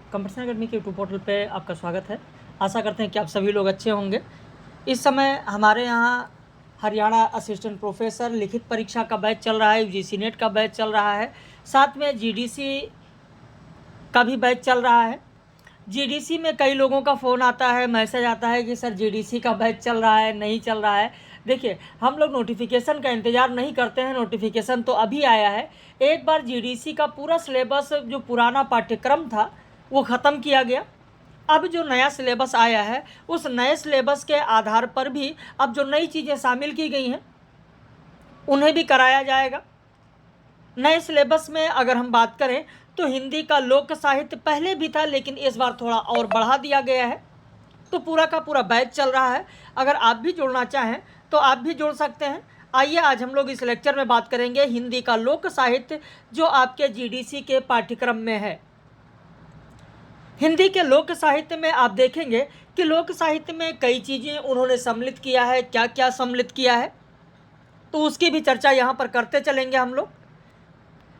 Competition academy के YouTube portal पे आपका स्वागत है। आशा करते हैं कि आप सभी लोग अच्छे होंगे। इस समय हमारे यहाँ हरियाणा असिस्टेंट प्रोफेसर लिखित परीक्षा का बैच चल रहा है, यूजीसी नेट का बैच चल रहा है, साथ में जीडीसी का भी बैच चल रहा है। जीडीसी में कई लोगों का फ़ोन आता है, मैसेज आता है कि सर जीडीसी का बैच चल रहा है, नहीं चल रहा है। देखिए, हम लोग नोटिफिकेशन का इंतज़ार नहीं करते हैं, नोटिफिकेशन तो अभी आया है। एक बार जीडीसी का पूरा सिलेबस जो पुराना पाठ्यक्रम था वो ख़त्म किया गया। अब जो नया सिलेबस आया है उस नए सिलेबस के आधार पर भी अब जो नई चीज़ें शामिल की गई हैं उन्हें भी कराया जाएगा। नए सिलेबस में अगर हम बात करें तो हिंदी का लोक साहित्य पहले भी था, लेकिन इस बार थोड़ा और बढ़ा दिया गया है। तो पूरा का पूरा बैच चल रहा है। अगर आप भी जुड़ना चाहें तो आप भी जुड़ सकते हैं। आइए आज हम लोग इस लेक्चर में बात करेंगे हिंदी का लोक साहित्य जो आपके जीडीसी के पाठ्यक्रम में है। हिंदी के लोक साहित्य में आप देखेंगे कि लोक साहित्य में कई चीज़ें उन्होंने सम्मिलित किया है। क्या क्या सम्मिलित किया है तो उसकी भी चर्चा यहाँ पर करते चलेंगे हम लोग।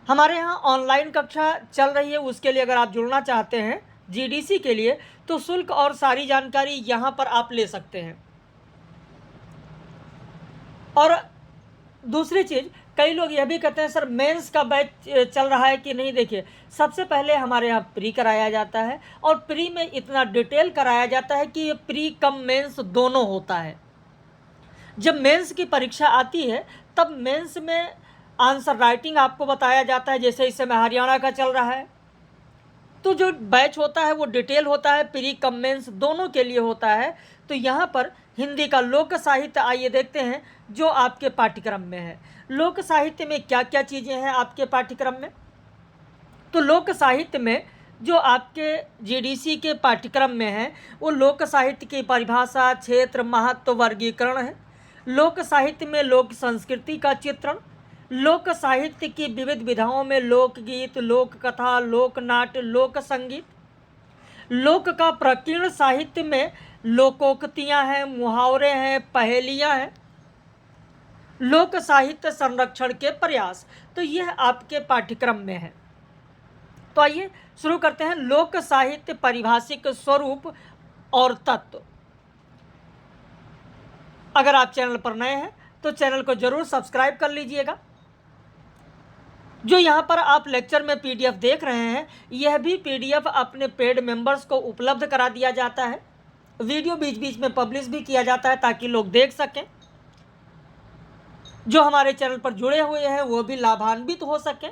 हमारे यहाँ ऑनलाइन कक्षा चल रही है, उसके लिए अगर आप जुड़ना चाहते हैं जीडीसी के लिए तो शुल्क और सारी जानकारी यहाँ पर आप ले सकते हैं। और दूसरी चीज़, कई लोग यह भी कहते हैं सर मेंस का बैच चल रहा है कि नहीं। देखिए, सबसे पहले हमारे यहाँ प्री कराया जाता है और प्री में इतना डिटेल कराया जाता है कि ये प्री कम मेंस दोनों होता है। जब मेंस की परीक्षा आती है तब मेंस में आंसर राइटिंग आपको बताया जाता है, जैसे इस समय हरियाणा का चल रहा है। तो जो बैच होता है वो डिटेल होता है, प्री कम मेंस दोनों के लिए होता है। तो यहाँ पर हिंदी का लोक साहित्य आइए देखते हैं जो आपके पाठ्यक्रम में है। लोक साहित्य में क्या क्या चीज़ें हैं आपके पाठ्यक्रम में। तो लोक साहित्य में जो आपके जीडीसी के पाठ्यक्रम में है वो लोक साहित्य की परिभाषा, क्षेत्र, महत्व, वर्गीकरण है। लोक साहित्य में लोक संस्कृति का चित्रण, लोक साहित्य की विविध विधाओं में लोकगीत, लोक कथा, लोक नाट्य, लोक संगीत। लोक का प्रकीर्ण साहित्य में लोकोक्तियां हैं, मुहावरे हैं, पहेलियां हैं। लोक साहित्य संरक्षण के प्रयास, तो यह आपके पाठ्यक्रम में है। तो आइए शुरू करते हैं। लोक साहित्य परिभाषिक स्वरूप और तत्व। अगर आप चैनल पर नए हैं तो चैनल को जरूर सब्सक्राइब कर लीजिएगा। जो यहाँ पर आप लेक्चर में पीडीएफ देख रहे हैं यह भी पीडीएफ अपने पेड मेंबर्स को उपलब्ध करा दिया जाता है। वीडियो बीच बीच में पब्लिश भी किया जाता है ताकि लोग देख सकें। जो हमारे चैनल पर जुड़े हुए हैं वो भी लाभान्वित हो सकें।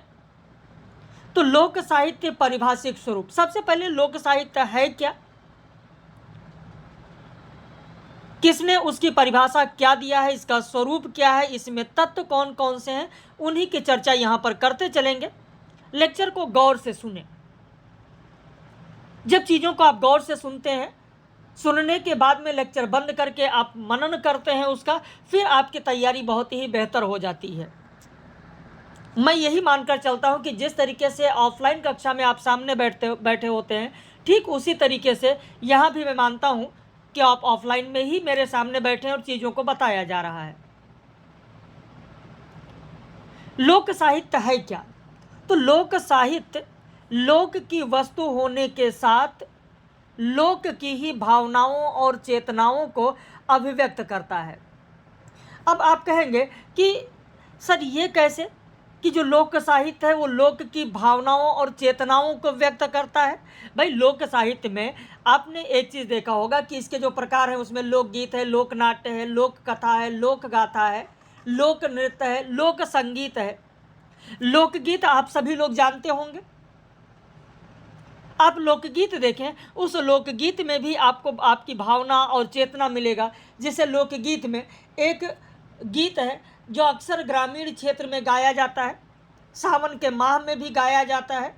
तो लोक साहित्य परिभाषिक स्वरूप, सबसे पहले लोक साहित्य है क्या, किसने उसकी परिभाषा क्या दिया है, इसका स्वरूप क्या है, इसमें तत्व कौन कौन से हैं, उन्हीं की चर्चा यहाँ पर करते चलेंगे। लेक्चर को गौर से सुने। जब चीज़ों को आप गौर से सुनते हैं, सुनने के बाद में लेक्चर बंद करके आप मनन करते हैं उसका, फिर आपकी तैयारी बहुत ही बेहतर हो जाती है। मैं यही मानकर चलता हूँ कि जिस तरीके से ऑफलाइन कक्षा में आप सामने बैठे होते हैं, ठीक उसी तरीके से यहाँ भी मैं मानता हूँ कि आप ऑफलाइन में ही मेरे सामने बैठे हैं और चीज़ों को बताया जा रहा है। लोक साहित्य है क्या, तो लोक साहित्य लोक की वस्तु होने के साथ लोक की ही भावनाओं और चेतनाओं को अभिव्यक्त करता है। अब आप कहेंगे कि सर ये कैसे कि जो लोक साहित्य है वो लोक की भावनाओं और चेतनाओं को व्यक्त करता है। भाई, लोक साहित्य में आपने एक चीज़ देखा होगा कि इसके जो प्रकार हैं उसमें लोकगीत है, लोक नाट्य है, लोक कथा है, लोक गाथा है, लोक नृत्य है, लोक संगीत है। लोकगीत आप सभी लोग जानते होंगे। आप लोकगीत देखें, उस लोकगीत में भी आपको आपकी भावना और चेतना मिलेगा। जैसे लोकगीत में एक गीत है जो अक्सर ग्रामीण क्षेत्र में गाया जाता है, सावन के माह में भी गाया जाता है।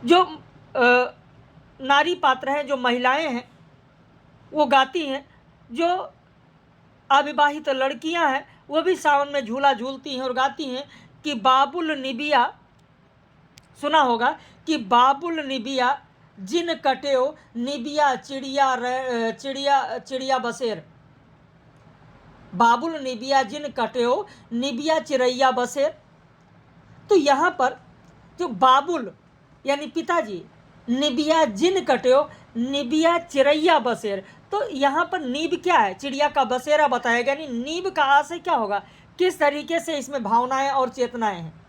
जो नारी पात्र हैं, जो महिलाएं हैं, वो गाती हैं। जो अविवाहित लड़कियां हैं वो भी सावन में झूला झूलती हैं और गाती हैं कि बाबुल निबिया, सुना होगा कि बाबुल निबिया जिन कटेओ निबिया चिड़िया चिड़िया चिड़िया बसेर। बाबुल निबिया जिन कटेओ निबिया चिड़ैया बसेर। तो यहाँ पर जो बाबुल यानी पिताजी, निबिया जिन कट्यो निबिया चिड़ैया बसेर। तो यहाँ पर नीब क्या है? चिड़िया का बसेरा बताया गया। यानी नीब का आशय क्या होगा, किस तरीके से इसमें भावनाएं और चेतनाएं हैं।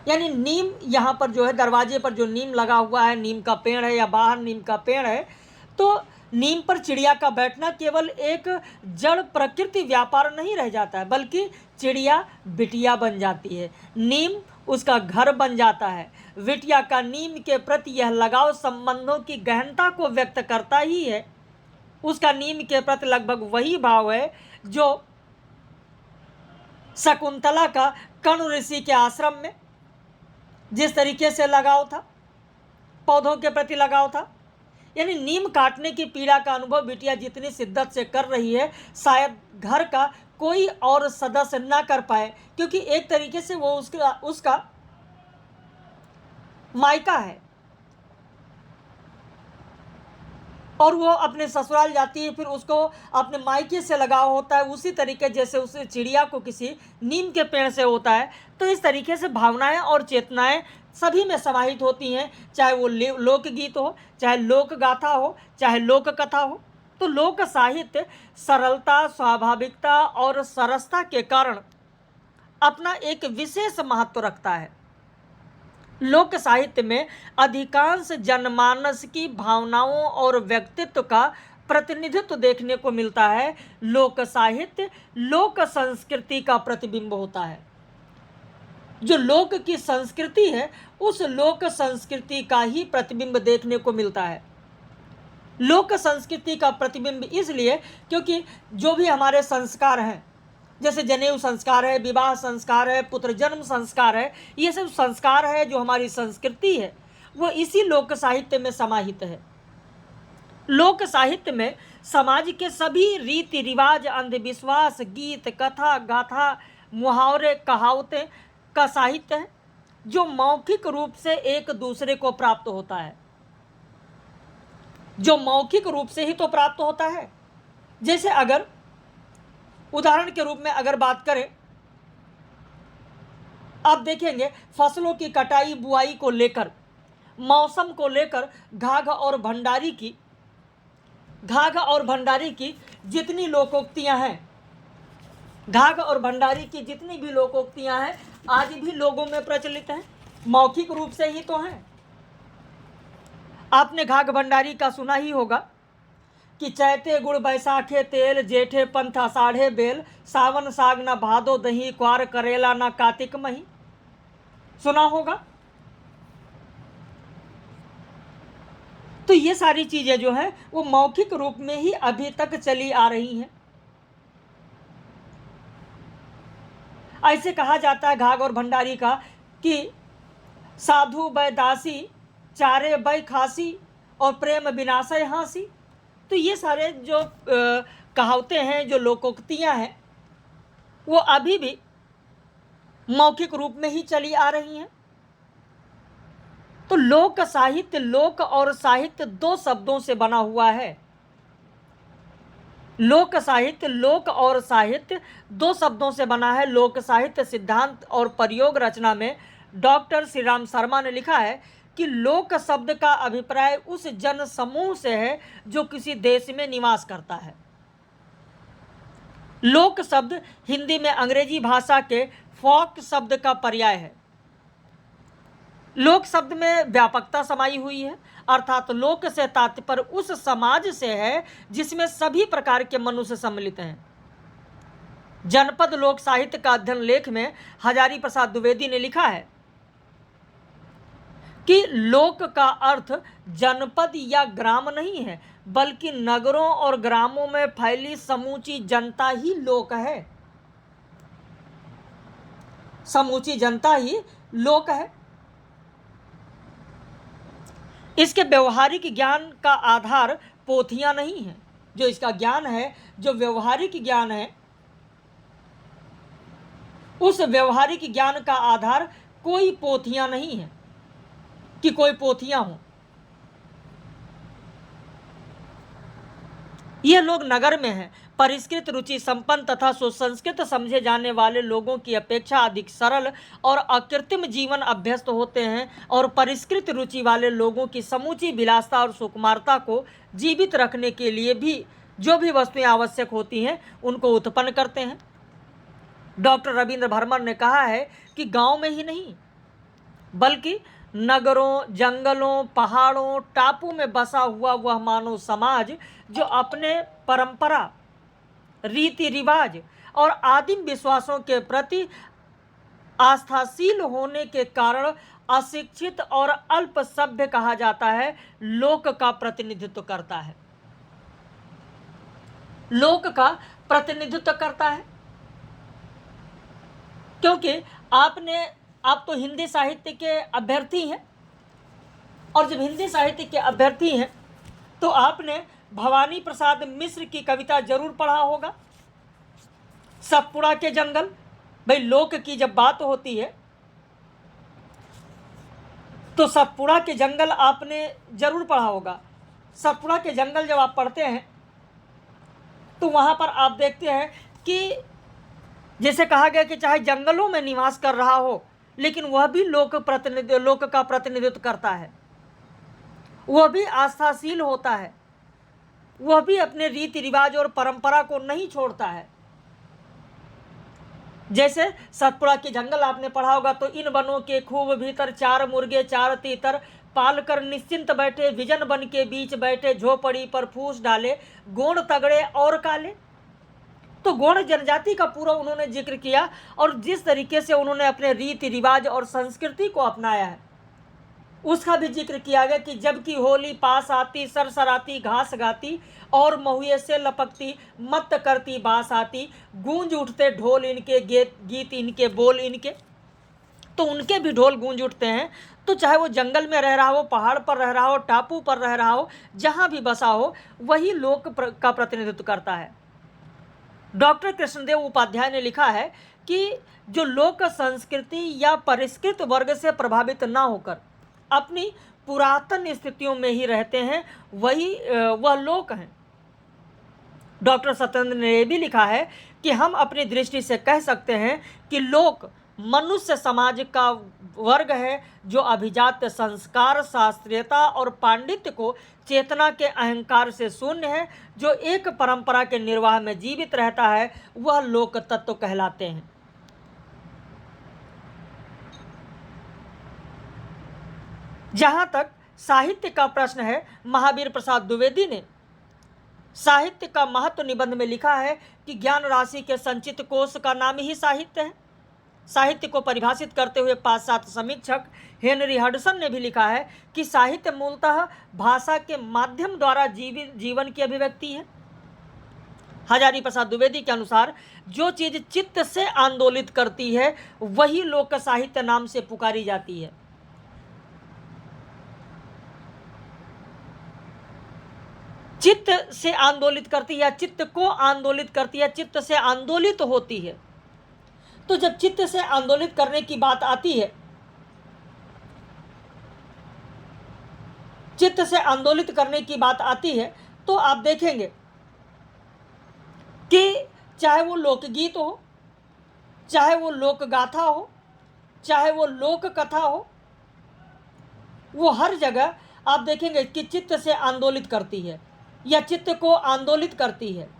यानी नीम यहाँ पर जो है, दरवाजे पर जो नीम लगा हुआ है, नीम का पेड़ है या बाहर नीम का पेड़ है, तो नीम पर चिड़िया का बैठना केवल एक जड़ प्रकृति व्यापार नहीं रह जाता है, बल्कि चिड़िया बिटिया बन जाती है, नीम उसका घर बन जाता है। बिटिया का नीम के प्रति यह लगाव संबंधों की गहनता को व्यक्त करता ही है। उसका नीम के प्रति लगभग वही भाव है जो शकुंतला का कण्व ऋषि के आश्रम में जिस तरीके से लगाव था, पौधों के प्रति लगाव था। यानी नीम काटने की पीड़ा का अनुभव बिटिया जितनी शिद्दत से कर रही है, शायद घर का कोई और सदस्य ना कर पाए, क्योंकि एक तरीके से वो उसका मायका है और वो अपने ससुराल जाती है, फिर उसको अपने मायके से लगाव होता है, उसी तरीके जैसे उस चिड़िया को किसी नीम के पेड़ से होता है। तो इस तरीके से भावनाएं और चेतनाएं सभी में समाहित होती हैं, चाहे वो लोकगीत हो, चाहे लोक गाथा हो, चाहे लोक कथा हो। तो लोक साहित्य सरलता, स्वाभाविकता और सरसता के कारण अपना एक विशेष महत्व रखता है। लोक साहित्य में अधिकांश जनमानस की भावनाओं और व्यक्तित्व का प्रतिनिधित्व देखने को मिलता है। लोक साहित्य लोक संस्कृति का प्रतिबिंब होता है। जो लोक की संस्कृति है, उस लोक संस्कृति का ही प्रतिबिंब देखने को मिलता है। लोक संस्कृति का प्रतिबिंब इसलिए क्योंकि जो भी हमारे संस्कार हैं, जैसे जनेऊ संस्कार है, विवाह संस्कार है, पुत्र जन्म संस्कार है, ये सब संस्कार है जो हमारी संस्कृति है, वो इसी लोक साहित्य में समाहित है। लोक साहित्य में समाज के सभी रीति रिवाज, अंधविश्वास, गीत, कथा, गाथा, मुहावरे, कहावतें का साहित्य है, जो मौखिक रूप से एक दूसरे को प्राप्त होता है, जो मौखिक रूप से ही तो प्राप्त होता है। जैसे अगर उदाहरण के रूप में अगर बात करें, आप देखेंगे फसलों की कटाई बुआई को लेकर, मौसम को लेकर घाघ और भंडारी की जितनी लोकोक्तियां हैं, घाघ और भंडारी की जितनी भी लोकोक्तियां हैं, आज भी लोगों में प्रचलित हैं, मौखिक रूप से ही तो हैं। आपने घाघ भंडारी का सुना ही होगा कि चैते गुड़ बैसाखे तेल, जेठे पंथ आषाढ़े बेल, सावन साग न भादो दही, क्वार करेला न कार्तिक मही। सुना होगा। तो ये सारी चीजें जो है वो मौखिक रूप में ही अभी तक चली आ रही हैं। ऐसे कहा जाता है घाघ और भंडारी का कि साधु बै दासी, चारे बै खासी, और प्रेम विनाशय हासी। तो ये सारे जो कहावतें हैं, जो लोकोक्तियां हैं, वो अभी भी मौखिक रूप में ही चली आ रही हैं। तो लोक साहित्य, लोक और साहित्य दो शब्दों से बना हुआ है। लोक साहित्य, लोक और साहित्य दो शब्दों से बना है। लोक साहित्य सिद्धांत और प्रयोग रचना में डॉक्टर श्री राम शर्मा ने लिखा है कि लोक शब्द का अभिप्राय उस जन समूह से है जो किसी देश में निवास करता है। लोक शब्द हिंदी में अंग्रेजी भाषा के फॉक शब्द का पर्याय है। लोक शब्द में व्यापकता समाई हुई है, अर्थात लोक से तात्पर्य उस समाज से है जिसमें सभी प्रकार के मनुष्य सम्मिलित हैं। जनपद लोक साहित्य का अध्ययन लेख में हजारी प्रसाद द्विवेदी ने लिखा है कि लोक का अर्थ जनपद या ग्राम नहीं है, बल्कि नगरों और ग्रामों में फैली समूची जनता ही लोक है। समूची जनता ही लोक है। इसके व्यवहारिक ज्ञान का आधार पोथियां नहीं है। जो इसका ज्ञान है, जो व्यवहारिक ज्ञान है, उस व्यवहारिक ज्ञान का आधार कोई पोथियां नहीं है कि कोई पोथियां हों। ये लोग नगर में हैं, परिष्कृत, रुचि संपन्न तथा सुसंस्कृत समझे जाने वाले लोगों की अपेक्षा अधिक सरल और अकृत्रिम जीवन अभ्यस्त होते हैं और परिष्कृत रुचि वाले लोगों की समूची विलासता और सुकुमारता को जीवित रखने के लिए भी जो भी वस्तुएं आवश्यक होती हैं उनको उत्पन्न करते हैं। डॉक्टर रविंद्र भरमर ने कहा है कि गांव में ही नहीं बल्कि नगरों, जंगलों, पहाड़ों, टापू में बसा हुआ वह मानव समाज जो अपने परंपरा, रीति रिवाज और आदिम विश्वासों के प्रति आस्थाशील होने के कारण अशिक्षित और अल्प सभ्य कहा जाता है, लोक का प्रतिनिधित्व करता है। लोक का प्रतिनिधित्व करता है क्योंकि आप तो हिंदी साहित्य के अभ्यर्थी हैं और जब हिंदी साहित्य के अभ्यर्थी हैं तो आपने भवानी प्रसाद मिश्र की कविता जरूर पढ़ा होगा, सतपुड़ा के जंगल। भाई लोक की जब बात होती है तो सतपुड़ा के जंगल आपने जरूर पढ़ा होगा। सतपुड़ा के जंगल जब आप पढ़ते हैं तो वहां पर आप देखते हैं कि जैसे कहा गया कि चाहे जंगलों में निवास कर रहा हो लेकिन वह भी लोक का प्रतिनिधित्व करता है, वह भी आस्थाशील होता है, वह भी अपने रीति रिवाज और परंपरा को नहीं छोड़ता है। जैसे सतपुड़ा के जंगल आपने पढ़ा होगा तो इन वनों के खूब भीतर चार मुर्गे चार तीतर पाल कर निश्चिंत बैठे, विजन बन के बीच बैठे, झोपड़ी पर फूस डाले, गोंड तगड़े और काले। तो गोंड जनजाति का पूरा उन्होंने जिक्र किया और जिस तरीके से उन्होंने अपने रीति रिवाज और संस्कृति को अपनाया है उसका भी जिक्र किया गया कि जबकि होली पास आती, सरसराती घास गाती और महुए से लपकती, मत करती बास आती, गूंज उठते ढोल इनके, गीत इनके, बोल इनके। तो उनके भी ढोल गूंज उठते हैं। तो चाहे वो जंगल में रह रहा हो, पहाड़ पर रह रहा हो, टापू पर रह रहा हो, जहां भी बसा हो, वही लोक का प्रतिनिधित्व करता है। डॉक्टर कृष्णदेव उपाध्याय ने लिखा है कि जो लोक संस्कृति या परिष्कृत वर्ग से प्रभावित ना होकर अपनी पुरातन स्थितियों में ही रहते हैं वह लोक हैं। डॉक्टर सत्येंद्र ने यह भी लिखा है कि हम अपनी दृष्टि से कह सकते हैं कि लोक मनुष्य समाज का वर्ग है जो अभिजात संस्कार, शास्त्रीयता और पांडित्य को चेतना के अहंकार से शून्य है, जो एक परंपरा के निर्वाह में जीवित रहता है, वह लोक तत्व कहलाते हैं। जहां तक साहित्य का प्रश्न है, महावीर प्रसाद द्विवेदी ने साहित्य का महत्व निबंध में लिखा है कि ज्ञान राशि के संचित कोश का नाम ही साहित्य है। साहित्य को परिभाषित करते हुए पाश्चात्य समीक्षक हेनरी हडसन ने भी लिखा है कि साहित्य मूलतः भाषा के माध्यम द्वारा जीवन की अभिव्यक्ति है। हजारी प्रसाद द्विवेदी के अनुसार जो चीज चित्त से आंदोलित करती है वही लोक साहित्य नाम से पुकारी जाती है। चित्त से आंदोलित करती है, चित्त को आंदोलित करती है, चित्त से आंदोलित होती है। तो जब चित्त से आंदोलित करने की बात आती है, चित्त से आंदोलित करने की बात आती है तो आप देखेंगे कि चाहे वो लोकगीत हो, चाहे वो लोक गाथा हो, चाहे वो लोक कथा हो, वो हर जगह आप देखेंगे कि चित्त से आंदोलित करती है या चित्त को आंदोलित करती है।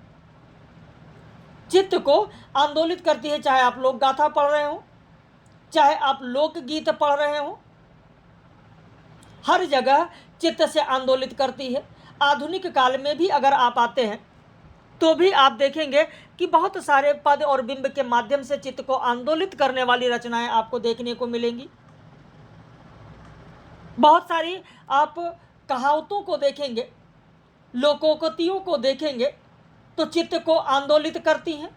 चित्त को आंदोलित करती है, चाहे आप लोक गाथा पढ़ रहे हो, चाहे आप लोकगीत पढ़ रहे हो, हर जगह चित्त से आंदोलित करती है। आधुनिक काल में भी अगर आप आते हैं तो भी आप देखेंगे कि बहुत सारे पद और बिंब के माध्यम से चित्त को आंदोलित करने वाली रचनाएं आपको देखने को मिलेंगी। बहुत सारी आप कहावतों को देखेंगे, लोकोक्तियों को देखेंगे तो चित्त को आंदोलित करती हैं।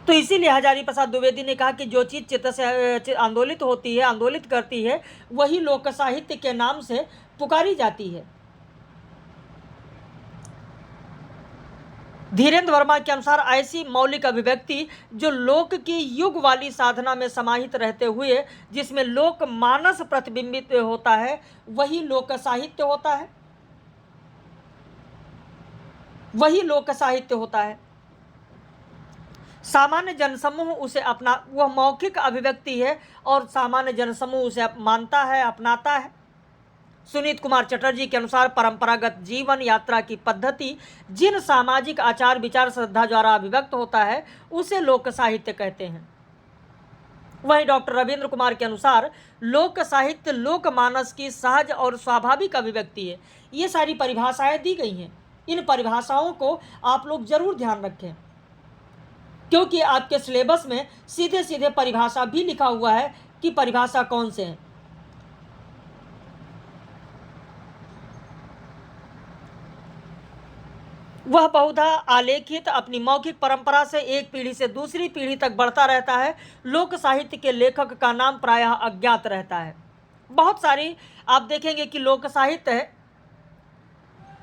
तो इसीलिए हजारी प्रसाद द्विवेदी ने कहा कि जो चीज चित्त से आंदोलित होती है, आंदोलित करती है, वही लोक साहित्य के नाम से पुकारी जाती है। धीरेन्द्र वर्मा के अनुसार ऐसी मौलिक अभिव्यक्ति जो लोक की युग वाली साधना में समाहित रहते हुए जिसमें लोक मानस प्रतिबिंबित होता है वही लोक साहित्य होता है। वही लोक साहित्य होता है। सामान्य जनसमूह उसे अपना, वह मौखिक अभिव्यक्ति है और सामान्य जनसमूह उसे मानता है, अपनाता है। सुनीत कुमार चटर्जी के अनुसार परंपरागत जीवन यात्रा की पद्धति जिन सामाजिक आचार विचार श्रद्धा द्वारा अभिव्यक्त होता है उसे लोक साहित्य कहते हैं। वहीं डॉक्टर रविंद्र कुमार के अनुसार लोक साहित्य लोकमानस की सहज और स्वाभाविक अभिव्यक्ति है। ये सारी परिभाषाएं दी गई हैं। इन परिभाषाओं को आप लोग जरूर ध्यान रखें, क्योंकि आपके सिलेबस में सीधे सीधे परिभाषा भी लिखा हुआ है कि परिभाषा कौन से हैं। वह बहुधा आलेखित अपनी मौखिक परंपरा से एक पीढ़ी से दूसरी पीढ़ी तक बढ़ता रहता है। लोक साहित्य के लेखक का नाम प्रायः अज्ञात रहता है। बहुत सारी आप देखेंगे कि लोक साहित्य है,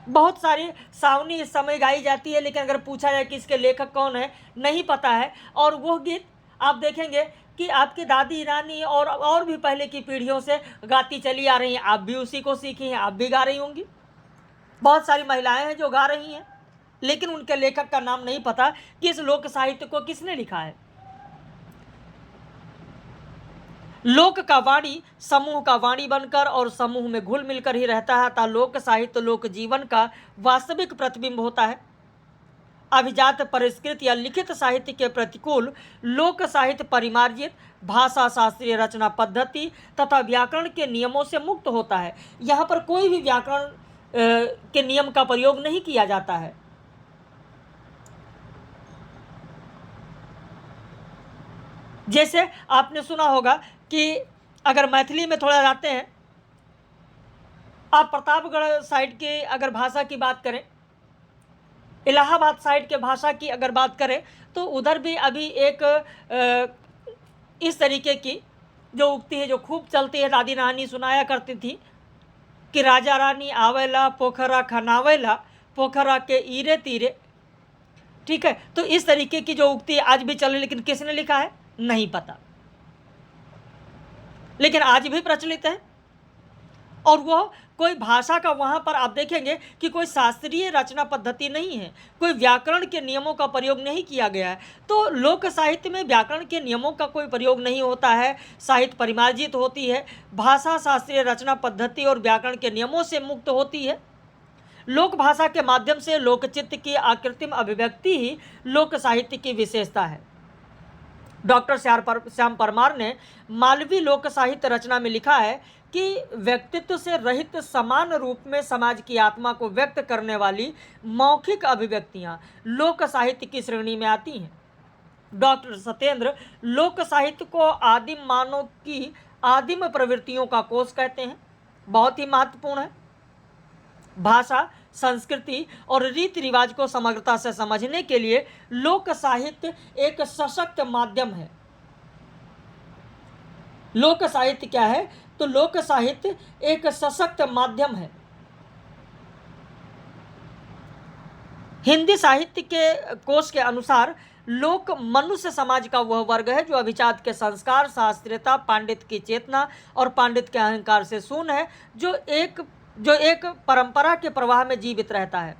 बहुत सारी सावनी इस समय गाई जाती है, लेकिन अगर पूछा जाए कि इसके लेखक कौन है, नहीं पता है। और वह गीत आप देखेंगे कि आपकी दादी नानी और भी पहले की पीढ़ियों से गाती चली आ रही हैं। आप भी उसी को सीखी हैं, आप भी गा रही होंगी। बहुत सारी महिलाएं हैं जो गा रही हैं, लेकिन उनके लेखक का नाम नहीं पता कि इस लोक साहित्य को किसने लिखा है। लोक का वाणी समूह का वाणी बनकर और समूह में घुल मिलकर ही रहता है, अतः लोक साहित्य लोक जीवन का वास्तविक प्रतिबिंब होता है। अभिजात परिष्कृत या लिखित साहित्य के प्रतिकूल लोक साहित्य परिमार्जित भाषा शास्त्रीय रचना पद्धति तथा व्याकरण के नियमों से मुक्त होता है। यहाँ पर कोई भी व्याकरण के नियम का प्रयोग नहीं किया जाता है। जैसे आपने सुना होगा कि अगर मैथिली में थोड़ा जाते हैं, आप प्रतापगढ़ साइड के अगर भाषा की बात करें, इलाहाबाद साइड के भाषा की अगर बात करें, तो उधर भी अभी एक इस तरीके की जो उक्ति है जो खूब चलती है, दादी नानी सुनाया करती थी कि राजा रानी आवेला पोखरा खनावेला पोखरा के ईरे तीरे। ठीक है, तो इस तरीके की जो उक्ति आज भी चल रही, लेकिन किसने लिखा है नहीं पता, लेकिन आज भी प्रचलित है। और वह कोई भाषा का वहाँ पर आप देखेंगे कि कोई शास्त्रीय रचना पद्धति नहीं है, कोई व्याकरण के नियमों का प्रयोग नहीं किया गया है। तो लोक साहित्य में व्याकरण के नियमों का कोई प्रयोग नहीं होता है, साहित्य परिमार्जित होती है, भाषा शास्त्रीय रचना पद्धति और व्याकरण के नियमों से मुक्त होती है। लोक भाषा के माध्यम से लोकचित्त की आकृतिम अभिव्यक्ति ही लोक साहित्य की विशेषता है। डॉक्टर श्याम परमार ने मालवी लोक साहित्य रचना में लिखा है कि व्यक्तित्व से रहित समान रूप में समाज की आत्मा को व्यक्त करने वाली मौखिक अभिव्यक्तियां लोक साहित्य की श्रेणी में आती हैं। डॉक्टर सत्येंद्र लोक साहित्य को आदिम मानव की आदिम प्रवृत्तियों का कोष कहते हैं। बहुत ही महत्वपूर्ण है। भाषा, संस्कृति और रीति रिवाज को समग्रता से समझने के लिए लोक साहित्य एक सशक्त माध्यम है। लोक साहित्य क्या है? तो लोक साहित्य एक सशक्त माध्यम है। हिंदी साहित्य के कोश के अनुसार लोक मनुष्य समाज का वह वर्ग है जो अभिजात के संस्कार, शास्त्रीयता, पांडित्य की चेतना और पांडित्य के अहंकार से शून्य है, जो एक परंपरा के प्रवाह में जीवित रहता है।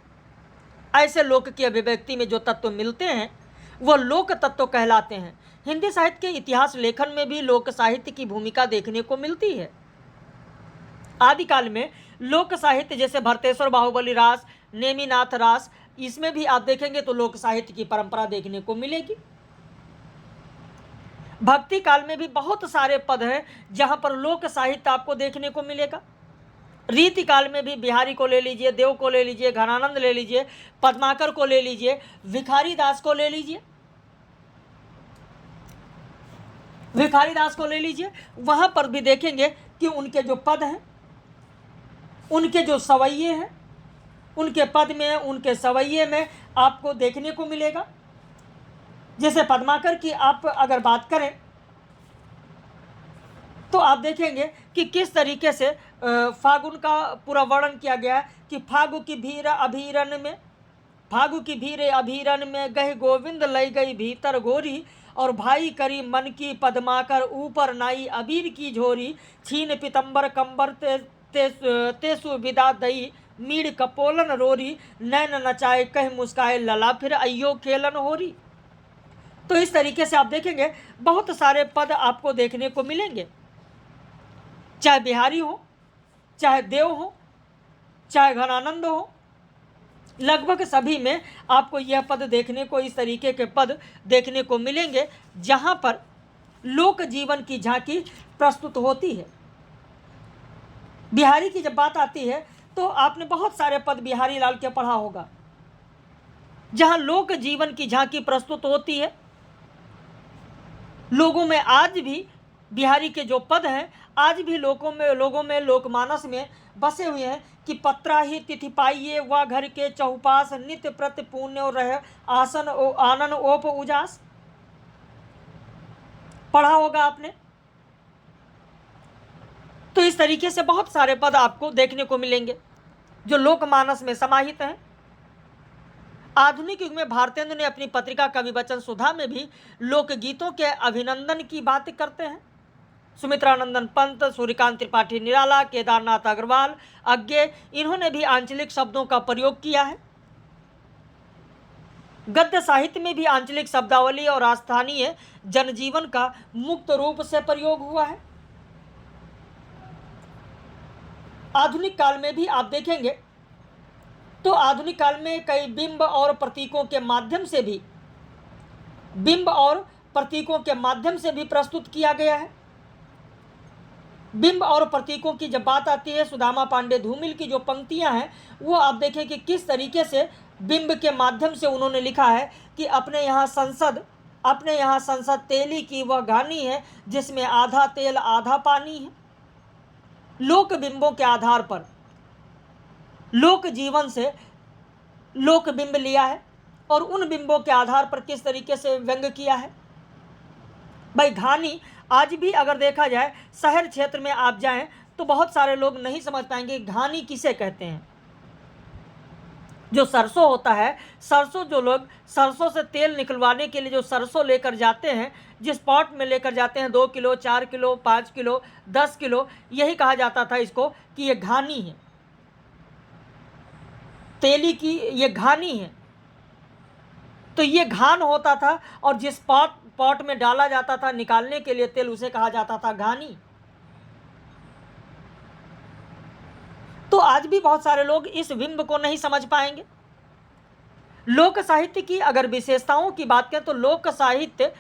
ऐसे लोक की अभिव्यक्ति में जो तत्व मिलते हैं वह लोक तत्व कहलाते हैं। हिंदी साहित्य के इतिहास लेखन में भी लोक साहित्य की भूमिका देखने को मिलती है। आदिकाल में लोक साहित्य जैसे भरतेश्वर बाहुबली रास, नेमिनाथ रास, इसमें भी आप देखेंगे तो लोक साहित्य की परंपरा देखने को मिलेगी। भक्ति काल में भी बहुत सारे पद हैं जहां पर लोक साहित्य आपको देखने को मिलेगा। रीति काल में भी बिहारी को ले लीजिए, देव को ले लीजिए, घनानंद ले लीजिए, पद्माकर को ले लीजिए, भिखारी दास को ले लीजिए, वहां पर भी देखेंगे कि उनके जो पद हैं, उनके जो सवैये हैं, उनके पद में, उनके सवैये में आपको देखने को मिलेगा। जैसे पद्माकर की आप अगर बात करें तो आप देखेंगे कि किस तरीके से फागुन का पूरा वर्णन किया गया है कि फागु की भीर अभीरन में गह गोविंद लई गई भीतर गोरी, और भाई करी मन की पद्माकर ऊपर नाई अबीर की झोरी, छीन पितंबर कंबर तेसु विदा दई मीड़ कपोलन रोरी, नैन नचाए कह मुस्काए लला, फिर अयो खेलन होरी। तो इस तरीके से आप देखेंगे बहुत सारे पद आपको देखने को मिलेंगे, चाहे बिहारी हो, चाहे देव हो, चाहे घनानंद हो, लगभग सभी में आपको यह पद देखने को, इस तरीके के पद देखने को मिलेंगे जहां पर लोक जीवन की झांकी प्रस्तुत होती है। बिहारी की जब बात आती है तो आपने बहुत सारे पद बिहारी लाल के पढ़ा होगा जहां लोक जीवन की झांकी प्रस्तुत होती है। लोगों में आज भी बिहारी के जो पद हैं आज भी लोगों में लोकमानस में बसे हुए हैं कि पत्रा ही तिथि पाइये व घर के चौपास, नित्य प्रति पुण्य रहे आसन ओ आनन ओप उजास। पढ़ा होगा आपने। तो इस तरीके से बहुत सारे पद आपको देखने को मिलेंगे जो लोकमानस में समाहित हैं। आधुनिक युग में भारतेंदु ने अपनी पत्रिका कवि वचन सुधा में भी लोकगीतों के अभिनंदन की बात करते हैं। सुमित्रानंदन पंत, सूर्यकांत त्रिपाठी निराला, केदारनाथ अग्रवाल, अज्ञे, इन्होंने भी आंचलिक शब्दों का प्रयोग किया है। गद्य साहित्य में भी आंचलिक शब्दावली और स्थानीय जनजीवन का मुक्त रूप से प्रयोग हुआ है। आधुनिक काल में भी आप देखेंगे तो आधुनिक काल में कई बिंब और प्रतीकों के माध्यम से भी प्रस्तुत किया गया है। बिंब और प्रतीकों की जब बात आती है, सुदामा पांडे धूमिल की जो पंक्तियां हैं वो आप देखें कि किस तरीके से बिंब के माध्यम से उन्होंने लिखा है कि अपने यहाँ संसद तेली की वह घानी है जिसमें आधा तेल आधा पानी है। लोक बिंबों के आधार पर लोक जीवन से लोक बिंब लिया है और उन बिंबों के आधार पर किस तरीके से व्यंग किया है। भाई घानी आज भी अगर देखा जाए शहर क्षेत्र में आप जाएं तो बहुत सारे लोग नहीं समझ पाएंगे घानी किसे कहते हैं। जो सरसों होता है, सरसों जो लोग सरसों से तेल निकलवाने के लिए जो सरसों लेकर जाते हैं, जिस पॉट में लेकर जाते हैं 2 किलो 4 किलो 5 किलो 10 किलो, यही कहा जाता था इसको कि ये घानी है, तेली की ये घानी है। तो ये घान होता था और जिस पॉट में डाला जाता था निकालने के लिए तेल, उसे कहा जाता था घानी। तो आज भी बहुत सारे लोग इस बिंब को नहीं समझ पाएंगे। लोक साहित्य की अगर विशेषताओं की बात करें तो लोक साहित्य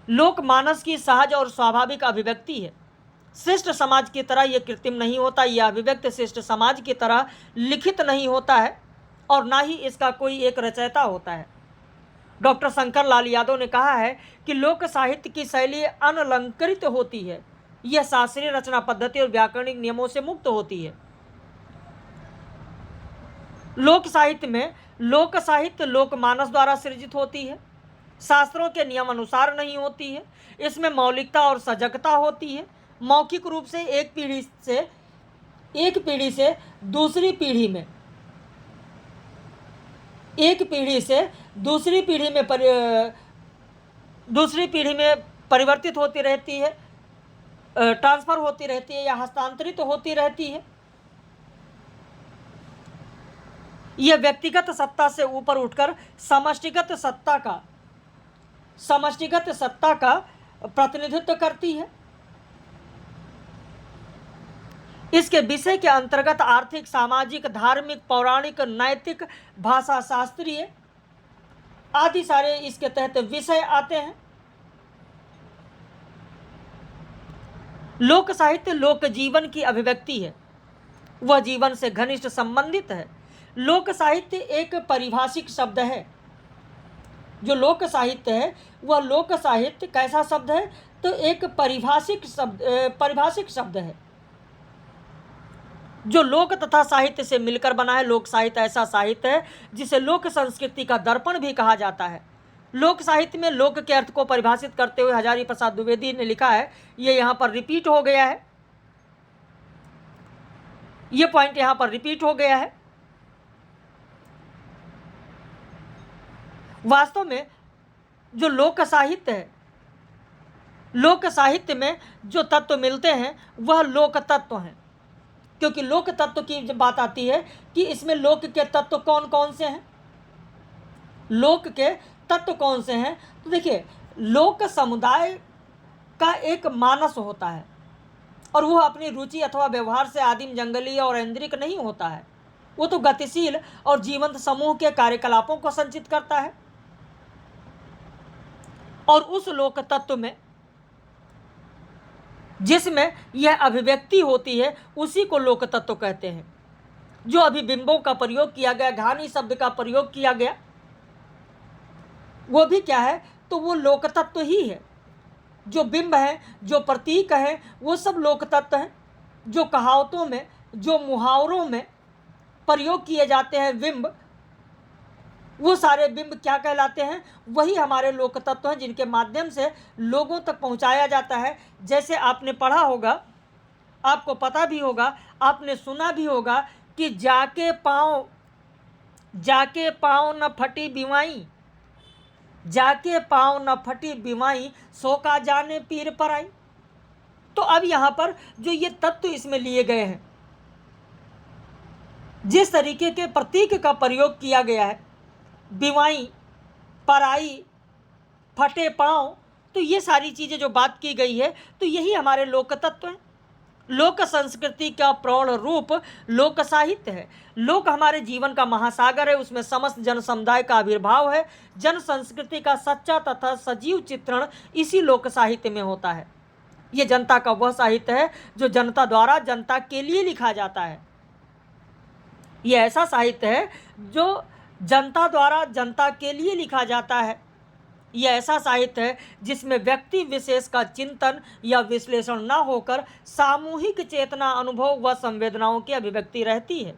लोकमानस की सहज और स्वाभाविक अभिव्यक्ति है। शिष्ट समाज की तरह यह कृत्रिम नहीं होता, यह अभिव्यक्त शिष्ट समाज की तरह लिखित नहीं होता है और ना ही इसका कोई एक रचयिता होता है। डॉक्टर शंकर लाल यादव ने कहा है कि लोक साहित्य की शैली अनलंकृत होती है, यह शास्त्रीय रचना पद्धति और व्याकरणिक नियमों से मुक्त होती है। लोक साहित्य लोकमानस द्वारा सृजित होती है, शास्त्रों के नियम अनुसार नहीं होती है। इसमें मौलिकता और सजगता होती है। मौखिक रूप से एक पीढ़ी से दूसरी पीढ़ी में परिवर्तित होती रहती है, ट्रांसफर होती रहती है या हस्तांतरित होती रहती है। यह व्यक्तिगत सत्ता से ऊपर उठकर समष्टिगत सत्ता का प्रतिनिधित्व करती है। इसके विषय के अंतर्गत आर्थिक, सामाजिक, धार्मिक, पौराणिक, नैतिक, भाषा शास्त्रीय आदि सारे इसके तहत विषय आते हैं। लोक साहित्य लोक जीवन की अभिव्यक्ति है, वह जीवन से घनिष्ठ संबंधित है। लोक साहित्य एक परिभाषिक शब्द है। जो लोक साहित्य है वह लोक साहित्य कैसा शब्द है तो एक परिभाषिक शब्द है जो लोक तथा साहित्य से मिलकर बना है। लोक साहित्य ऐसा साहित्य है जिसे लोक संस्कृति का दर्पण भी कहा जाता है। लोक साहित्य में लोक के अर्थ को परिभाषित करते हुए हजारी प्रसाद द्विवेदी ने लिखा है, ये यहाँ पर रिपीट हो गया है, ये पॉइंट यहाँ पर रिपीट हो गया है। वास्तव में जो लोक साहित्य है, लोक साहित्य में जो तत्व मिलते हैं वह लोक तत्व हैं। क्योंकि लोक तत्व की जब बात आती है कि इसमें लोक के तत्व कौन कौन से हैं, लोक के तत्व कौन से हैं, तो देखिए लोक समुदाय का एक मानस होता है और वह अपनी रुचि अथवा व्यवहार से आदिम, जंगली और ऐन्द्रिक नहीं होता है। वो तो गतिशील और जीवंत समूह के कार्यकलापों को संचित करता है और उस लोक तत्व में जिसमें यह अभिव्यक्ति होती है उसी को लोक तत्व कहते हैं। जो अभिबिंबों का प्रयोग किया गया, घानी शब्द का प्रयोग किया गया, वो भी क्या है, तो वो लोक तत्व ही है। जो बिंब है, जो प्रतीक है, वो सब लोक तत्व हैं। जो कहावतों में, जो मुहावरों में प्रयोग किए जाते हैं बिंब, वो सारे बिंब क्या कहलाते हैं, वही हमारे लोक तत्व हैं जिनके माध्यम से लोगों तक पहुंचाया जाता है। जैसे आपने पढ़ा होगा, आपको पता भी होगा, आपने सुना भी होगा कि जाके पाँव न फटी बिवाई, जाके पाँव न फटी बिवाई, सो का जाने पीर पर आई। तो अब यहाँ पर जो ये तत्व इसमें लिए गए हैं, जिस तरीके के प्रतीक का प्रयोग किया गया है, बिवाई, पराई, फटे पाँव, तो ये सारी चीज़ें जो बात की गई है, तो यही हमारे लोक तत्व हैं। लोक संस्कृति का प्रौढ़ रूप लोक साहित्य है। लोक हमारे जीवन का महासागर है, उसमें समस्त जन समुदाय का आविर्भाव है। जन संस्कृति का सच्चा तथा सजीव चित्रण इसी लोक साहित्य में होता है। ये जनता का वह साहित्य है जो जनता द्वारा जनता के लिए लिखा जाता है। ये ऐसा साहित्य है जो जनता द्वारा जनता के लिए लिखा जाता है। यह ऐसा साहित्य है जिसमें व्यक्ति विशेष का चिंतन या विश्लेषण न होकर सामूहिक चेतना, अनुभव व संवेदनाओं की अभिव्यक्ति रहती है।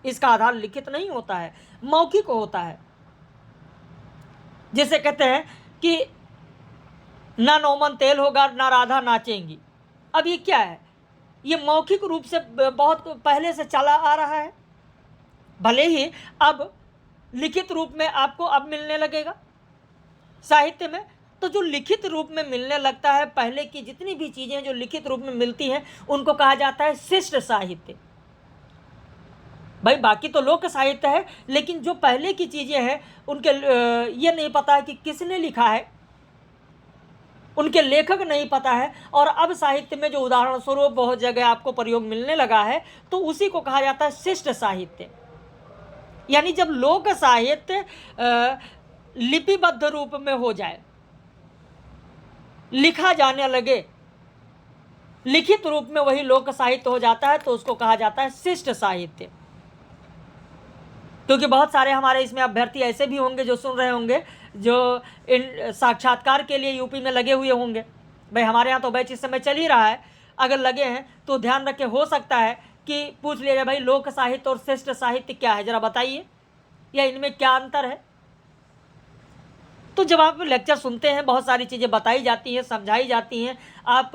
इसका आधार लिखित नहीं होता है, मौखिक होता है। जिसे कहते हैं कि ना नौमन तेल होगा, ना राधा नाचेंगी। अब ये क्या है, ये मौखिक रूप से बहुत पहले से चला आ रहा है, भले ही अब लिखित रूप में आपको अब मिलने लगेगा साहित्य में। तो जो लिखित रूप में मिलने लगता है, पहले की जितनी भी चीज़ें जो लिखित रूप में मिलती हैं, उनको कहा जाता है शिष्ट साहित्य। भाई बाकी तो लोक साहित्य है, लेकिन जो पहले की चीज़ें हैं उनके ये नहीं पता है कि किसने लिखा है, उनके लेखक नहीं पता है। और अब साहित्य में जो उदाहरण स्वरूप बहुत जगह आपको प्रयोग मिलने लगा है, तो उसी को कहा जाता है शिष्ट साहित्य। यानी जब लोक साहित्य लिपिबद्ध रूप में हो जाए, लिखा जाने लगे, लिखित रूप में वही लोक साहित्य हो जाता है, तो उसको कहा जाता है शिष्ट साहित्य। क्योंकि बहुत सारे हमारे इसमें अभ्यर्थी ऐसे भी होंगे जो सुन रहे होंगे, जो इन साक्षात्कार के लिए यूपी में लगे हुए होंगे। भाई हमारे यहाँ तो बैच इस समय चल ही रहा है, अगर लगे हैं तो ध्यान रखें, हो सकता है कि पूछ लिया जाए भाई लोक साहित्य और शिष्ट साहित्य क्या है, जरा बताइए, या इनमें क्या अंतर है। तो जब आप लेक्चर सुनते हैं, बहुत सारी चीज़ें बताई जाती हैं, समझाई जाती हैं, आप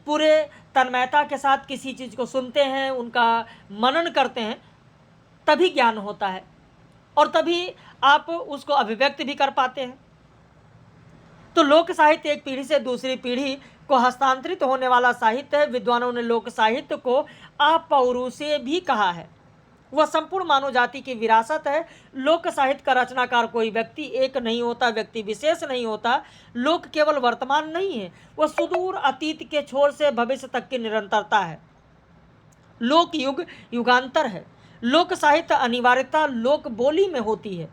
पूरे तन्मयता के साथ किसी चीज़ को सुनते हैं, उनका मनन करते हैं, तभी ज्ञान होता है और तभी आप उसको अभिव्यक्त भी कर पाते हैं। तो लोक साहित्य एक पीढ़ी से दूसरी पीढ़ी को हस्तांतरित होने वाला साहित्य है। विद्वानों ने लोक साहित्य को अपौरुषेय भी कहा है। वह संपूर्ण मानव जाति की विरासत है। लोक साहित्य का रचनाकार कोई व्यक्ति एक नहीं होता, व्यक्ति विशेष नहीं होता। लोक केवल वर्तमान नहीं है, वह सुदूर अतीत के छोर से भविष्य तक की निरंतरता है। लोक युग युगांतर है। लोक साहित्य अनिवार्यता लोक बोली में होती है।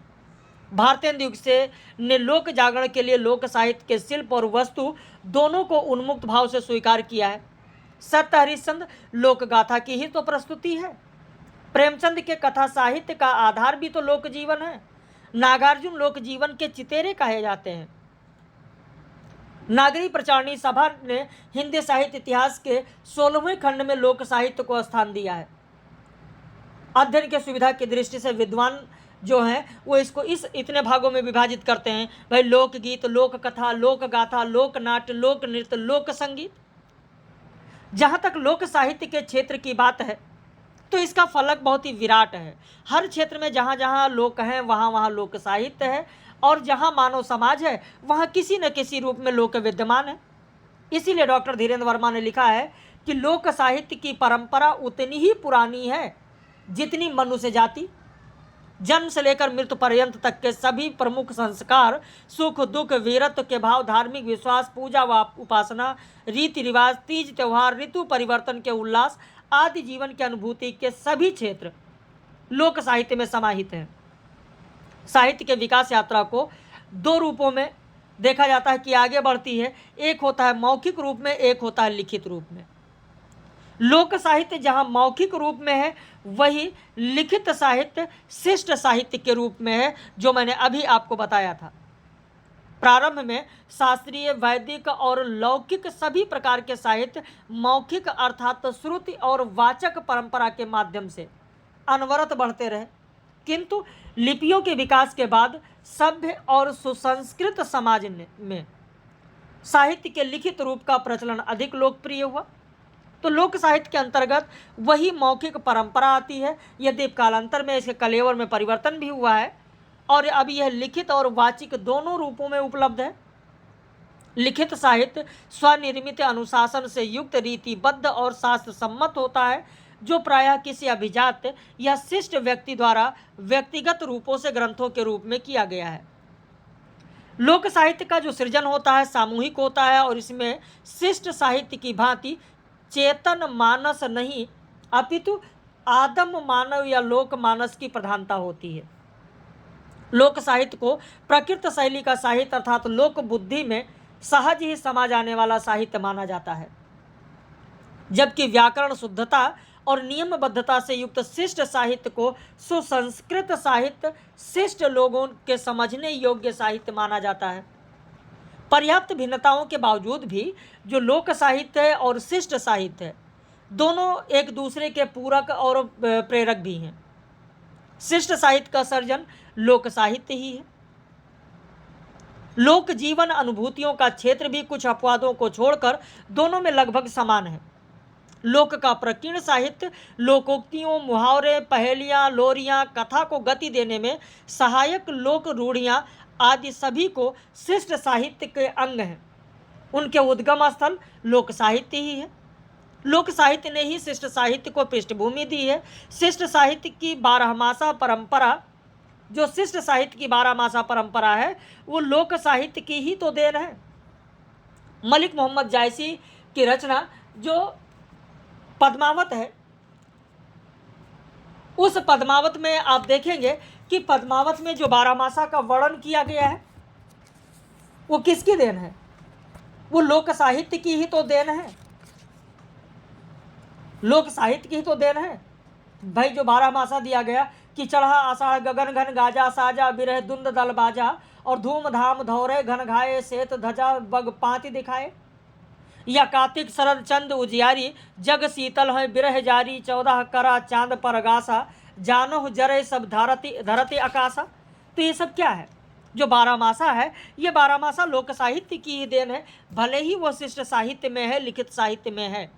भारतीय युग से ने लोक जागरण के लिए लोक साहित्य के शिल्प और वस्तु दोनों को उन्मुक्त भाव से स्वीकार किया है। सत्य हरिश्चंद्र लोक गाथा की ही तो प्रस्तुति है। प्रेमचंद के कथा साहित्य का आधार भी तो लोक जीवन है। नागार्जुन लोक जीवन के चितेरे कहे जाते हैं। नागरी प्रचारणी सभा ने हिंदी साहित्य इतिहास के 16वें खंड में लोक साहित्य को स्थान दिया है। अध्ययन की सुविधा की दृष्टि से विद्वान जो हैं वो इसको इतने भागों में विभाजित करते हैं। भाई लोकगीत, लोक कथा, लोक गाथा, लोक नाट्य, लोक नृत्य, लोक संगीत। जहाँ तक लोक साहित्य के क्षेत्र की बात है तो इसका फलक बहुत ही विराट है। हर क्षेत्र में जहाँ जहाँ लोक हैं वहाँ वहाँ लोक साहित्य है, और जहाँ मानव समाज है वहाँ किसी न किसी रूप में लोक विद्यमान है। इसीलिए डॉक्टर धीरेन्द्र वर्मा ने लिखा है कि लोक साहित्य की परंपरा उतनी ही पुरानी है जितनी मनुष्य जाति। जन्म से लेकर मृत्यु पर्यंत तक के सभी प्रमुख संस्कार, सुख दुख, वीरत्व के भाव, धार्मिक विश्वास, पूजा व उपासना, रीति रिवाज, तीज त्योहार, ऋतु परिवर्तन के उल्लास आदि जीवन की अनुभूति के सभी क्षेत्र लोक साहित्य में समाहित हैं। साहित्य के विकास यात्रा को दो रूपों में देखा जाता है कि आगे बढ़ती है। एक होता है मौखिक रूप में, एक होता है लिखित रूप में। लोक साहित्य जहां मौखिक रूप में है, वही लिखित साहित्य शिष्ट साहित्य के रूप में है, जो मैंने अभी आपको बताया था। प्रारंभ में शास्त्रीय, वैदिक और लौकिक सभी प्रकार के साहित्य मौखिक अर्थात श्रुति और वाचक परंपरा के माध्यम से अनवरत बढ़ते रहे, किंतु लिपियों के विकास के बाद सभ्य और सुसंस्कृत समाज में साहित्य के लिखित रूप का प्रचलन अधिक लोकप्रिय हुआ। तो लोक साहित्य के अंतर्गत वही मौखिक परंपरा आती है, यदि कालांतर में इसके कलेवर में परिवर्तन भी हुआ है और अब यह लिखित और वाचिक दोनों रूपों में उपलब्ध है। लिखित साहित्य स्वनिर्मित अनुशासन से युक्त, रीतिबद्ध और शास्त्र सम्मत होता है, जो प्रायः किसी अभिजात या शिष्ट व्यक्ति द्वारा व्यक्तिगत रूपों से ग्रंथों के रूप में किया गया है। लोक साहित्य का जो सृजन होता है सामूहिक होता है और इसमें शिष्ट साहित्य की भांति चेतन मानस नहीं अपितु आदम मानव या लोक मानस की प्रधानता होती है। लोक साहित्य को प्रकृत शैली का साहित्य अर्थात लोक बुद्धि में सहज ही समा जाने वाला साहित्य माना जाता है, जबकि व्याकरण शुद्धता और नियमबद्धता से युक्त शिष्ट साहित्य को सुसंस्कृत साहित्य, शिष्ट लोगों के समझने योग्य साहित्य माना जाता है। पर्याप्त भिन्नताओं के बावजूद भी जो लोक साहित्य है और शिष्ट साहित्य है, दोनों एक दूसरे के पूरक और प्रेरक भी हैं। शिष्ट साहित्य का सर्जन लोक साहित्य ही है। लोक जीवन अनुभूतियों का क्षेत्र भी कुछ अपवादों को छोड़कर दोनों में लगभग समान है। लोक का प्रकीर्ण साहित्य लोकोक्तियों, मुहावरे, पहेलियां, लोरियां, कथा को गति देने में सहायक लोक रूढ़ियां आदि सभी को शिष्ट साहित्य के अंग हैं। उनके उद्गम स्थल लोक साहित्य ही है। लोक साहित्य ने ही शिष्ट साहित्य को पृष्ठभूमि दी है। शिष्ट साहित्य की बारहमासा परंपरा, जो शिष्ट साहित्य की बारहमासा परंपरा है, वो लोक साहित्य की ही तो देन है। मलिक मोहम्मद जायसी की रचना जो पद्मावत है, उस पद्मावत में आप देखेंगे कि पद्मावत में जो बारहमासा का वर्णन किया गया है वो किसकी देन है? वो लोक साहित्य की ही तो देन है। लोक साहित्य की ही तो देन है भाई। जो बारहमासा दिया गया कि चढ़ा आषाढ़ गगन घन गाजा, साजा बिरह दुंद दल बाजा, और धूम धाम धौरे घन घाये, सेत ध्वजा बग पांति दिखाए। या कार्तिक शरद चंद उजियारी, जग शीतल है बिरह जारी, 14 करा चांद पर गासा, जानो जरे सब धरती आकाशा। तो ये सब क्या है? जो बारहमासा है, ये बारहमासा लोक साहित्य की ही देन है, भले ही वो शिष्ट साहित्य में है, लिखित साहित्य में है।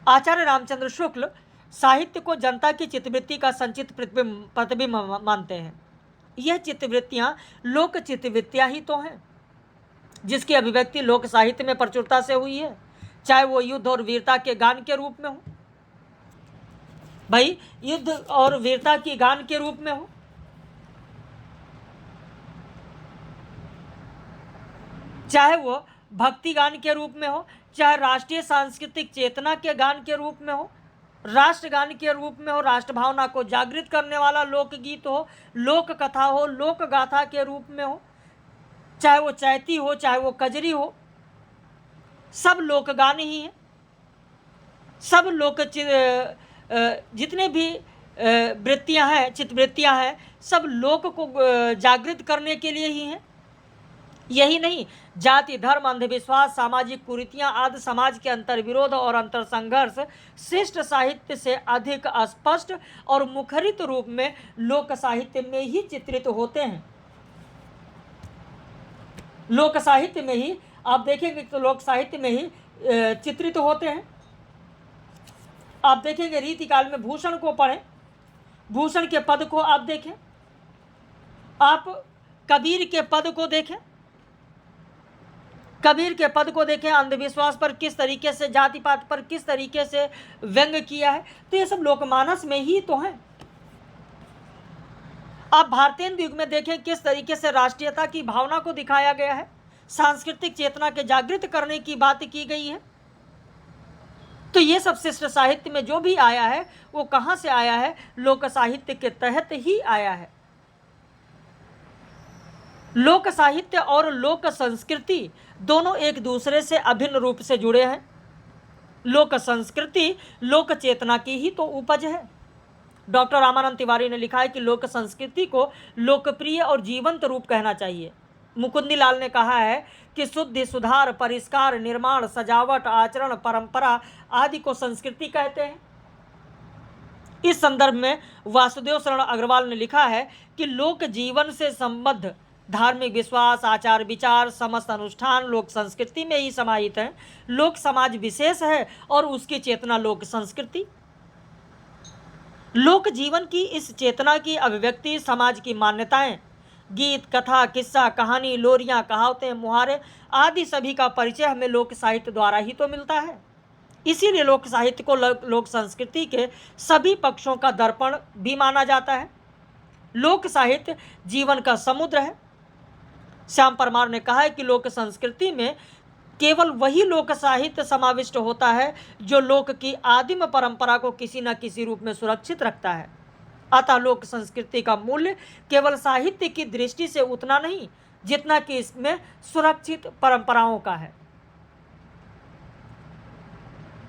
आचार्य रामचंद्र शुक्ल साहित्य को जनता की चित्तवृत्ति का संचित प्रतिबिंब मानते हैं। यह चित्तवृत्तियाँ लोक चित्तवृत्तियाँ ही तो हैं, जिसकी अभिव्यक्ति लोक साहित्य में प्रचुरता से हुई है, चाहे वो युद्ध और वीरता के गान के रूप में हो। भाई, युद्ध और वीरता की गान के रूप में हो, चाहे वो भक्ति गान के रूप में हो, चाहे राष्ट्रीय सांस्कृतिक चेतना के गान के रूप में हो, राष्ट्रगान के रूप में हो, राष्ट्र भावना को जागृत करने वाला लोकगीत हो, लोक कथा हो, लोक गाथा के रूप में हो, चाहे वो चैती हो, चाहे वो कजरी हो, सब लोकगान ही हैं। सब लोक जितने भी वृत्तियां हैं, चित्तवृत्तियां हैं, सब लोक को जागृत करने के लिए ही हैं। यही नहीं, जाति, धर्म, अंधविश्वास, सामाजिक कुरीतियां आदि समाज के अंतर्विरोध और अंतर संघर्ष शिष्ट साहित्य से अधिक स्पष्ट और मुखरित रूप में लोक साहित्य में ही चित्रित होते हैं। लोक साहित्य में ही आप देखेंगे तो लोक साहित्य में ही चित्रित होते हैं। आप देखेंगे रीतिकाल में भूषण को पढ़ें, भूषण के पद को आप देखें, आप कबीर के पद को देखें, कबीर के पद को देखें, अंधविश्वास पर किस तरीके से, जाति पात पर किस तरीके से व्यंग किया है। तो ये सब लोकमानस में ही तो है। आप भारतीय युग में देखें किस तरीके से राष्ट्रीयता की भावना को दिखाया गया है, सांस्कृतिक चेतना के जागृत करने की बात की गई है। तो ये सब शिष्ट साहित्य में जो भी आया है वो कहाँ से आया है? लोक साहित्य के तहत ही आया है। लोक साहित्य और लोक संस्कृति दोनों एक दूसरे से अभिन्न रूप से जुड़े हैं। लोक संस्कृति लोक चेतना की ही तो उपज है। डॉक्टर रामानंद तिवारी ने लिखा है कि लोक संस्कृति को लोकप्रिय और जीवंत रूप कहना चाहिए। मुकुंदी लाल ने कहा है कि शुद्धि, सुधार, परिष्कार, निर्माण, सजावट, आचरण, परंपरा आदि को संस्कृति कहते हैं। इस संदर्भ में वासुदेव शरण अग्रवाल ने लिखा है कि लोक जीवन से संबद्ध धार्मिक विश्वास, आचार विचार, समस्त अनुष्ठान लोक संस्कृति में ही समाहित है। लोक समाज विशेष है और उसकी चेतना लोक संस्कृति। लोक जीवन की इस चेतना की अभिव्यक्ति समाज की मान्यताएं, गीत, कथा, किस्सा, कहानी, लोरियां, कहावतें, मुहावरे आदि सभी का परिचय हमें लोक साहित्य द्वारा ही तो मिलता है। इसीलिए लोक साहित्य को लोक संस्कृति के सभी पक्षों का दर्पण भी माना जाता है। लोक साहित्य जीवन का समुद्र है। श्याम परमार ने कहा है कि लोक संस्कृति में केवल वही लोक साहित्य समाविष्ट होता है जो लोक की आदिम परंपरा को किसी न किसी रूप में सुरक्षित रखता है। अतः लोक संस्कृति का मूल्य केवल साहित्य की दृष्टि से उतना नहीं जितना कि इसमें सुरक्षित परंपराओं का है।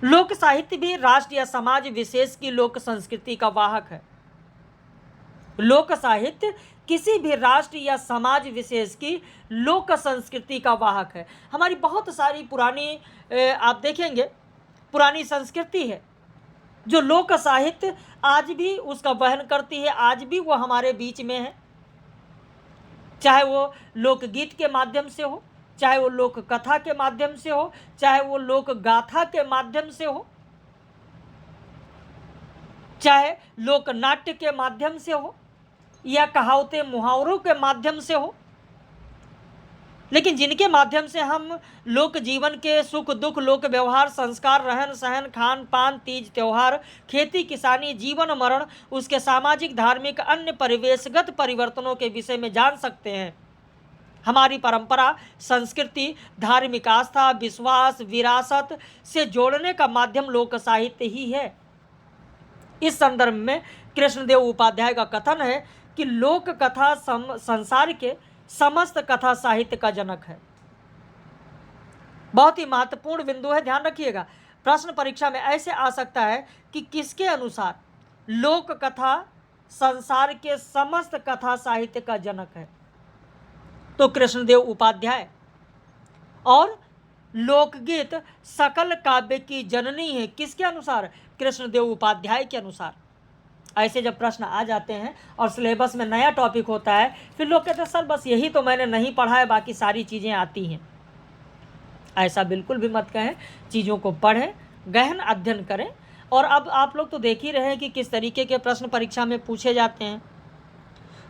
लोक साहित्य भी राष्ट्र या समाज विशेष की लोक संस्कृति का वाहक है। लोक साहित्य किसी भी राष्ट्र या समाज विशेष की लोक संस्कृति का वाहक है। हमारी बहुत सारी पुरानी आप देखेंगे पुरानी संस्कृति है जो लोक साहित्य आज भी उसका वहन करती है, आज भी वो हमारे बीच में है। चाहे वो लोकगीत के माध्यम से हो, चाहे वो लोक कथा के माध्यम से हो, चाहे वो लोक गाथा के माध्यम से हो, चाहे लोक नाट्य के माध्यम से हो या कहावतें मुहावरों के माध्यम से हो। लेकिन जिनके माध्यम से हम लोक जीवन के सुख दुख, लोक व्यवहार, संस्कार, रहन सहन, खान पान, तीज त्योहार, खेती किसानी, जीवन मरण, उसके सामाजिक धार्मिक अन्य परिवेशगत परिवर्तनों के विषय में जान सकते हैं। हमारी परंपरा, संस्कृति, धार्मिक आस्था, विश्वास, विरासत से जोड़ने का माध्यम लोक साहित्य ही है। इस संदर्भ में कृष्णदेव उपाध्याय का कथन है कि लोक कथा संसार के समस्त कथा साहित्य का जनक है। बहुत ही महत्वपूर्ण बिंदु है, ध्यान रखिएगा। प्रश्न परीक्षा में ऐसे आ सकता है कि किसके अनुसार लोक कथा संसार के समस्त कथा साहित्य का जनक है, तो कृष्णदेव उपाध्याय। और लोकगीत सकल काव्य की जननी है, किसके अनुसार? कृष्णदेव उपाध्याय के अनुसार। ऐसे जब प्रश्न आ जाते हैं और सिलेबस में नया टॉपिक होता है, फिर लोग कहते हैं सर बस यही तो मैंने नहीं पढ़ा है, बाकी सारी चीज़ें आती हैं। ऐसा बिल्कुल भी मत कहें। चीज़ों को पढ़ें, गहन अध्ययन करें। और अब आप लोग तो देख ही रहे हैं कि किस तरीके के प्रश्न परीक्षा में पूछे जाते हैं।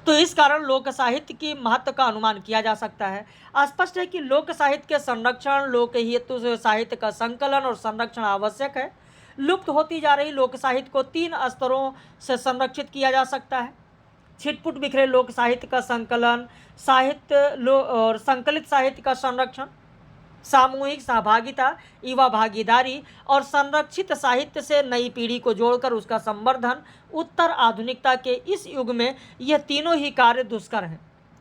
तो इस कारण लोक साहित्य की महत्व का अनुमान किया जा सकता है। स्पष्ट है कि लोक साहित्य के संरक्षण, लोक हेतु साहित्य का संकलन और संरक्षण आवश्यक है। लुप्त होती जा रही लोक साहित्य को 3 स्तरों से संरक्षित किया जा सकता है। छिटपुट बिखरे लोक साहित्य का संकलन, और संकलित साहित्य का संरक्षण, सामूहिक सहभागिता, युवा भागीदारी और संरक्षित साहित्य से नई पीढ़ी को जोड़कर उसका संवर्धन। उत्तर आधुनिकता के इस युग में यह तीनों ही कार्य दुष्कर हैं,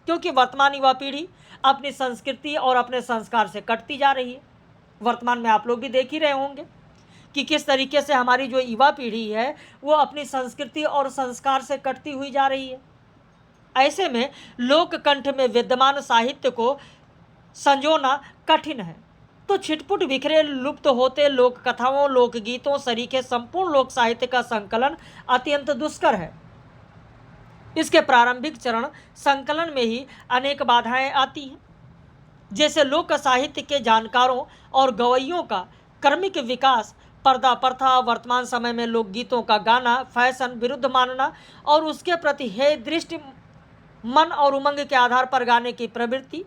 क्योंकि वर्तमान युवा पीढ़ी अपनी संस्कृति और अपने संस्कार से कटती जा रही है। वर्तमान में आप लोग भी देख ही रहे होंगे कि किस तरीके से हमारी जो युवा पीढ़ी है वो अपनी संस्कृति और संस्कार से कटती हुई जा रही है। ऐसे में लोक कंठ में विद्यमान साहित्य को संजोना कठिन है। तो छिटपुट बिखरे लुप्त होते लोक कथाओं, लोकगीतों सरीखे संपूर्ण लोक साहित्य का संकलन अत्यंत दुष्कर है। इसके प्रारंभिक चरण संकलन में ही अनेक बाधाएं आती हैं, जैसे लोक साहित्य के जानकारों और गवैयों का क्रमिक विकास, पर्दा प्रथा, वर्तमान समय में लोकगीतों का गाना फैशन विरुद्ध मानना और उसके प्रति हे दृष्टि मन और उमंग के आधार पर गाने की प्रवृत्ति,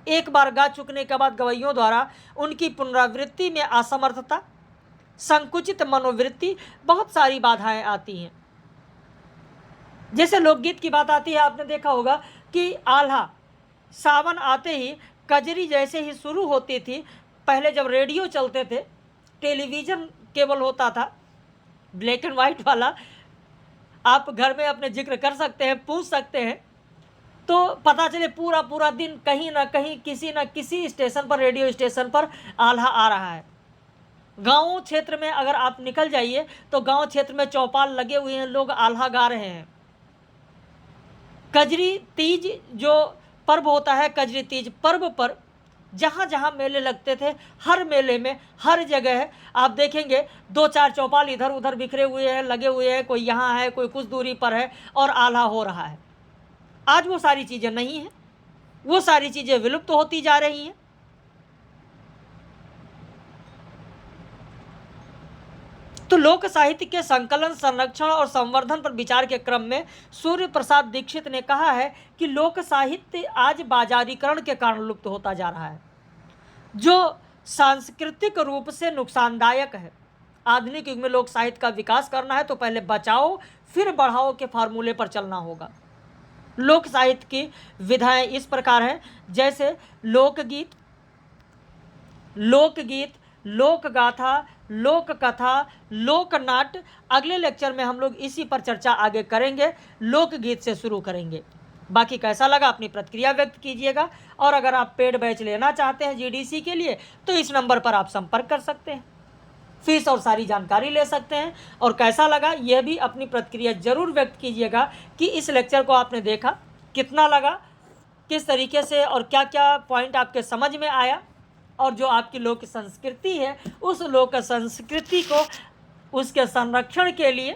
एक बार गा चुकने के बाद गवैयों द्वारा उनकी पुनरावृत्ति में असमर्थता, संकुचित मनोवृत्ति, बहुत सारी बाधाएं आती हैं। जैसे लोकगीत की बात आती है, आपने देखा होगा कि आल्हा, सावन आते ही कजरी जैसे ही शुरू होती थी। पहले जब रेडियो चलते थे, टेलीविज़न केवल होता था ब्लैक एंड वाइट वाला, आप घर में अपने जिक्र कर सकते हैं, पूछ सकते हैं, तो पता चले पूरा पूरा दिन कहीं ना कहीं किसी न किसी स्टेशन पर, रेडियो स्टेशन पर आल्हा आ रहा है। गाँव क्षेत्र में अगर आप निकल जाइए तो गाँव क्षेत्र में चौपाल लगे हुए हैं, लोग आल्हा गा रहे हैं। कजरी तीज जो पर्व होता है, कजरी तीज पर्व पर जहाँ जहाँ मेले लगते थे, हर मेले में हर जगह आप देखेंगे 2-4 चौपाल इधर उधर बिखरे हुए हैं, लगे हुए हैं, कोई यहाँ है, कोई कुछ दूरी पर है और आल्हा हो रहा है। आज वो सारी चीज़ें नहीं हैं, वो सारी चीज़ें विलुप्त होती जा रही हैं। तो लोक साहित्य के संकलन, संरक्षण और संवर्धन पर विचार के क्रम में सूर्य प्रसाद दीक्षित ने कहा है कि लोक साहित्य आज बाजारीकरण के कारण लुप्त होता जा रहा है, जो सांस्कृतिक रूप से नुकसानदायक है। आधुनिक युग में लोक साहित्य का विकास करना है तो पहले बचाओ फिर बढ़ाओ के फार्मूले पर चलना होगा। लोक साहित्य की विधाएं इस प्रकार हैं, जैसे लोकगीत, लोक गाथा, लोक कथा, लोक नाट्य। अगले लेक्चर में हम लोग इसी पर चर्चा आगे करेंगे, लोकगीत से शुरू करेंगे। बाकी कैसा लगा अपनी प्रतिक्रिया व्यक्त कीजिएगा, और अगर आप पेड बैच लेना चाहते हैं जीडीसी के लिए तो इस नंबर पर आप संपर्क कर सकते हैं, फीस और सारी जानकारी ले सकते हैं। और कैसा लगा यह भी अपनी प्रतिक्रिया जरूर व्यक्त कीजिएगा कि इस लेक्चर को आपने देखा, कितना लगा, किस तरीके से और क्या क्या पॉइंट आपके समझ में आया, और जो आपकी लोक संस्कृति है उस लोक संस्कृति को, उसके संरक्षण के लिए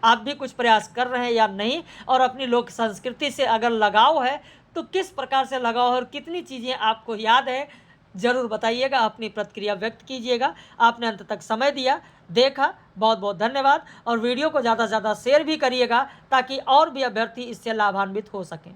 आप भी कुछ प्रयास कर रहे हैं या नहीं, और अपनी लोक संस्कृति से अगर लगाव है तो किस प्रकार से लगाव है और कितनी चीज़ें आपको याद है, ज़रूर बताइएगा, अपनी प्रतिक्रिया व्यक्त कीजिएगा। आपने अंत तक समय दिया, देखा, बहुत बहुत धन्यवाद। और वीडियो को ज़्यादा से ज़्यादा शेयर भी करिएगा ताकि और भी अभ्यर्थी इससे लाभान्वित हो सकें।